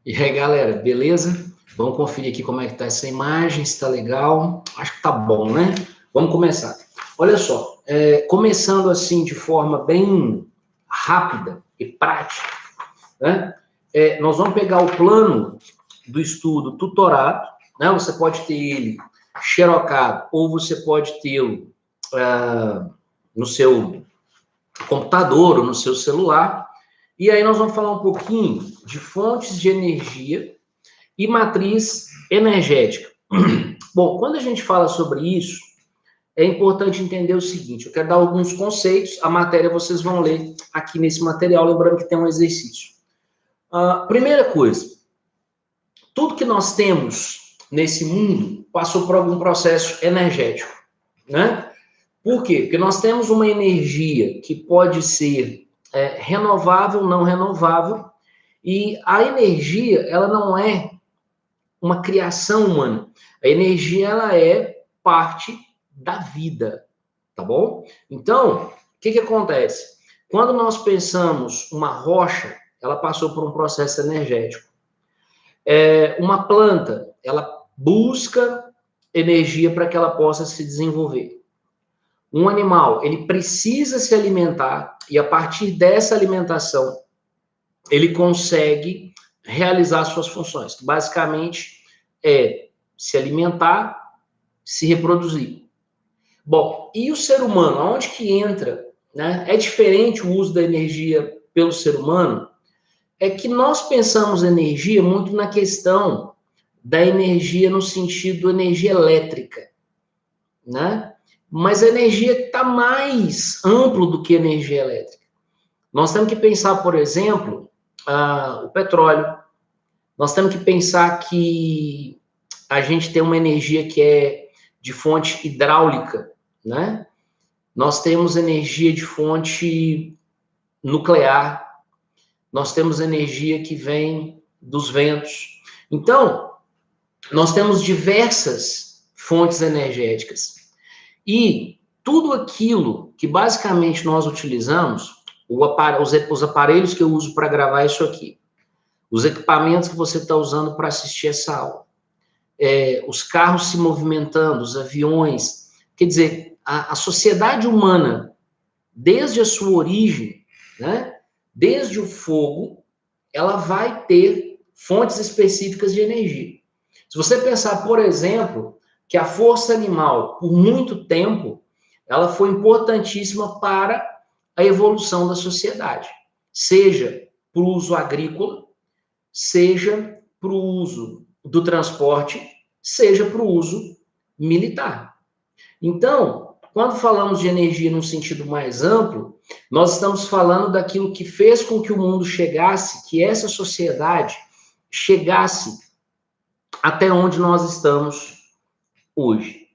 E aí, galera, beleza? Vamos conferir aqui como é que tá essa imagem, se tá legal. Acho que tá bom, né? Vamos começar. Olha só, começando assim de forma bem rápida e prática, né? Nós vamos pegar o plano do estudo tutorado, né? Você pode ter ele xerocado ou você pode tê-lo no seu computador ou no seu celular. E aí nós vamos falar um pouquinho de fontes de energia e matriz energética. Bom, quando a gente fala sobre isso, é importante entender o seguinte: eu quero dar alguns conceitos, a matéria vocês vão ler aqui nesse material, lembrando que tem um exercício. Primeira coisa, tudo que nós temos nesse mundo passou por algum processo energético, né? Por quê? Porque nós temos uma energia que pode ser renovável, não renovável, e a energia, ela não é uma criação humana. A energia, ela é parte da vida, tá bom? Então, o que acontece? Quando nós pensamos uma rocha, ela passou por um processo energético. Uma planta, ela busca energia para que ela possa se desenvolver. Um animal, ele precisa se alimentar e a partir dessa alimentação, ele consegue realizar suas funções, que basicamente é se alimentar, se reproduzir. Bom, e o ser humano, aonde que entra? Né? É diferente o uso da energia pelo ser humano? É que nós pensamos energia muito na questão da energia no sentido energia elétrica, né? Mas a energia está mais amplo do que energia elétrica. Nós temos que pensar, por exemplo, o petróleo. Nós temos que pensar que a gente tem uma energia que é de fonte hidráulica, né? Nós temos energia de fonte nuclear, nós temos energia que vem dos ventos. Então, nós temos diversas fontes energéticas. E tudo aquilo que basicamente nós utilizamos, os aparelhos que eu uso para gravar isso aqui, os equipamentos que você está usando para assistir essa aula, os carros se movimentando, os aviões, quer dizer, a sociedade humana, desde a sua origem, né, desde o fogo, ela vai ter fontes específicas de energia. Se você pensar, por exemplo, que a força animal, por muito tempo, ela foi importantíssima para a evolução da sociedade, seja para o uso agrícola, seja para o uso do transporte, seja para o uso militar. Então, quando falamos de energia num sentido mais amplo, nós estamos falando daquilo que fez com que o mundo chegasse, que essa sociedade chegasse até onde nós estamos hoje.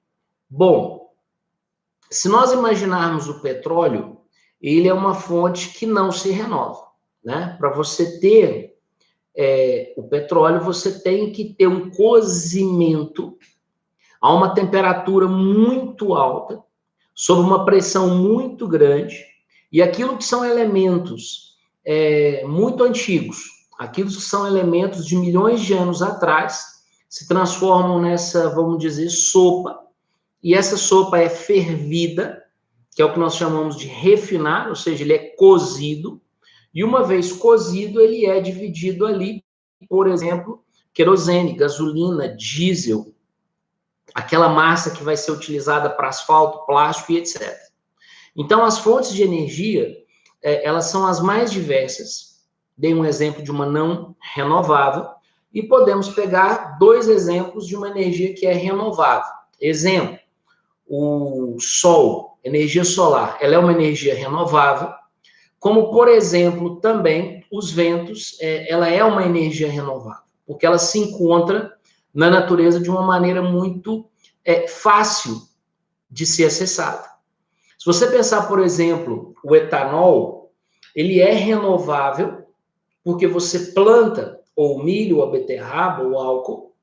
Bom, se nós imaginarmos o petróleo, ele é uma fonte que não se renova, né? Para você ter o petróleo, você tem que ter um cozimento a uma temperatura muito alta, sob uma pressão muito grande, e aquilo que são elementos muito antigos, aquilo que são elementos de milhões de anos atrás, se transformam nessa, vamos dizer, sopa, e essa sopa é fervida, que é o que nós chamamos de refinar, ou seja, ele é cozido, e uma vez cozido, ele é dividido ali, por exemplo, querosene, gasolina, diesel, aquela massa que vai ser utilizada para asfalto, plástico e etc. Então, as fontes de energia, elas são as mais diversas. Dei um exemplo de uma não renovável e podemos pegar dois exemplos de uma energia que é renovável. Exemplo, o sol, energia solar, ela é uma energia renovável, como, por exemplo, também os ventos, ela é uma energia renovável, porque ela se encontra na natureza de uma maneira muito fácil de ser acessada. Se você pensar, por exemplo, o etanol, ele é renovável porque você planta ou milho, ou a beterraba, ou álcool,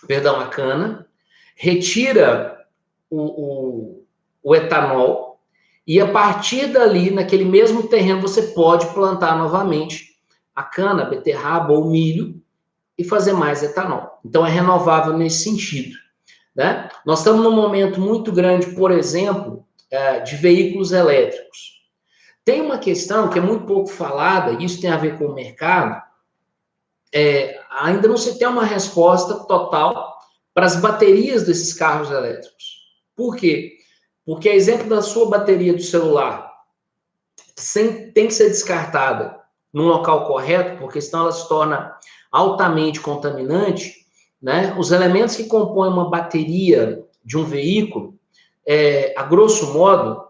perdão, a cana, retira o etanol e a partir dali, naquele mesmo terreno, você pode plantar novamente a cana, a beterraba ou milho e fazer mais etanol. Então, é renovável nesse sentido, né? Nós estamos num momento muito grande, por exemplo, de veículos elétricos. Tem uma questão que é muito pouco falada, e isso tem a ver com o mercado, ainda não se tem uma resposta total para as baterias desses carros elétricos. Por quê? Porque, a exemplo da sua bateria do celular, tem que ser descartada num local correto, porque senão ela se torna altamente contaminante, né? Os elementos que compõem uma bateria de um veículo, a grosso modo,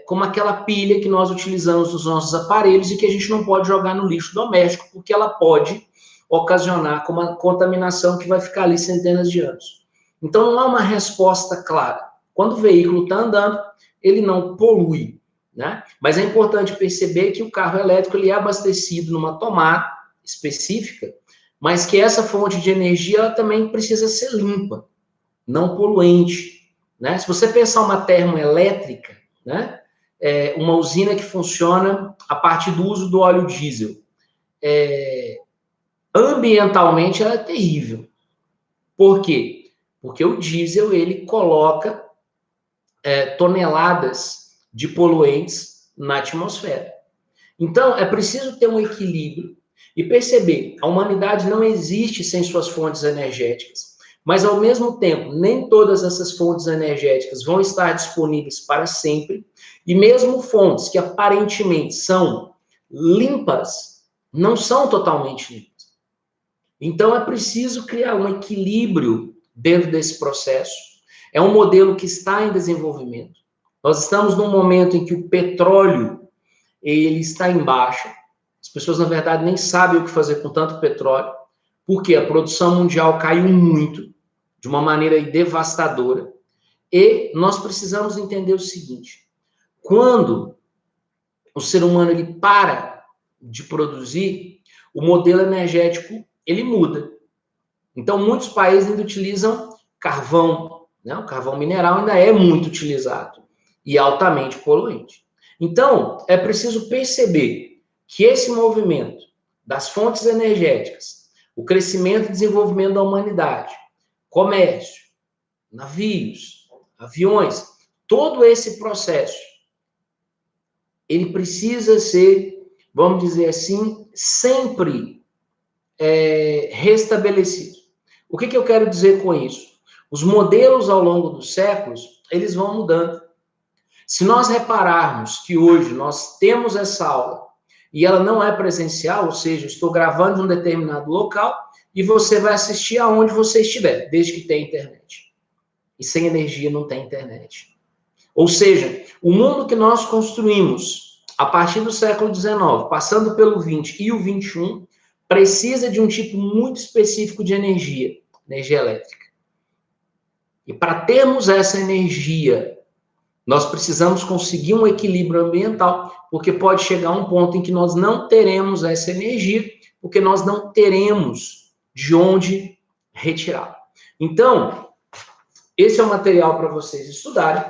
como aquela pilha que nós utilizamos nos nossos aparelhos e que a gente não pode jogar no lixo doméstico, porque ela pode ocasionar uma contaminação que vai ficar ali centenas de anos. Então, não há uma resposta clara. Quando o veículo está andando, ele não polui, né? Mas é importante perceber que o carro elétrico ele é abastecido numa tomada específica, mas que essa fonte de energia ela também precisa ser limpa, não poluente, né? Se você pensar uma termoelétrica, né? Uma usina que funciona a partir do uso do óleo diesel, ambientalmente ela é terrível. Por quê? Porque o diesel ele coloca toneladas de poluentes na atmosfera. Então, é preciso ter um equilíbrio e perceber, a humanidade não existe sem suas fontes energéticas, mas, ao mesmo tempo, nem todas essas fontes energéticas vão estar disponíveis para sempre, e mesmo fontes que aparentemente são limpas, não são totalmente limpas. Então, é preciso criar um equilíbrio dentro desse processo. É um modelo que está em desenvolvimento. Nós estamos num momento em que o petróleo ele está em baixa. As pessoas, na verdade, nem sabem o que fazer com tanto petróleo, porque a produção mundial caiu muito, de uma maneira devastadora. E nós precisamos entender o seguinte: quando o ser humano ele para de produzir, o modelo energético ele muda. Então, muitos países ainda utilizam carvão, né? O carvão mineral ainda é muito utilizado e altamente poluente. Então, é preciso perceber que esse movimento das fontes energéticas, o crescimento e desenvolvimento da humanidade, comércio, navios, aviões, todo esse processo, ele precisa ser, vamos dizer assim, sempre restabelecido. O que eu quero dizer com isso? Os modelos ao longo dos séculos, eles vão mudando. Se nós repararmos que hoje nós temos essa aula e ela não é presencial, ou seja, estou gravando em um determinado local e você vai assistir aonde você estiver, desde que tenha internet. E sem energia não tem internet. Ou seja, o mundo que nós construímos a partir do século XIX, passando pelo XX e o XXI, precisa de um tipo muito específico de energia elétrica. E para termos essa energia, nós precisamos conseguir um equilíbrio ambiental, porque pode chegar um ponto em que nós não teremos essa energia, porque nós não teremos de onde retirar. Então, esse é o material para vocês estudarem.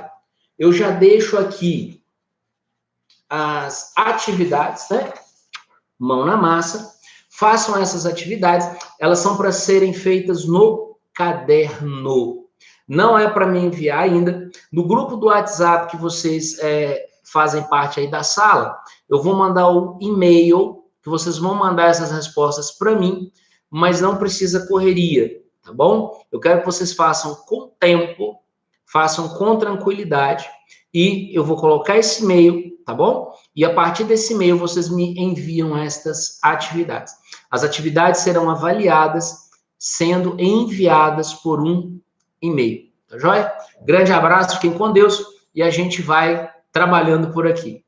Eu já deixo aqui as atividades, né? Mão na massa. Façam essas atividades. Elas são para serem feitas no caderno. Não é para me enviar ainda. No grupo do WhatsApp que vocês fazem parte aí da sala, eu vou mandar o e-mail, que vocês vão mandar essas respostas para mim, mas não precisa correria, tá bom? Eu quero que vocês façam com tempo, façam com tranquilidade, e eu vou colocar esse e-mail, tá bom? E a partir desse e-mail vocês me enviam estas atividades. As atividades serão avaliadas, sendo enviadas por um e-mail, tá joia? Grande abraço, fiquem com Deus e a gente vai trabalhando por aqui.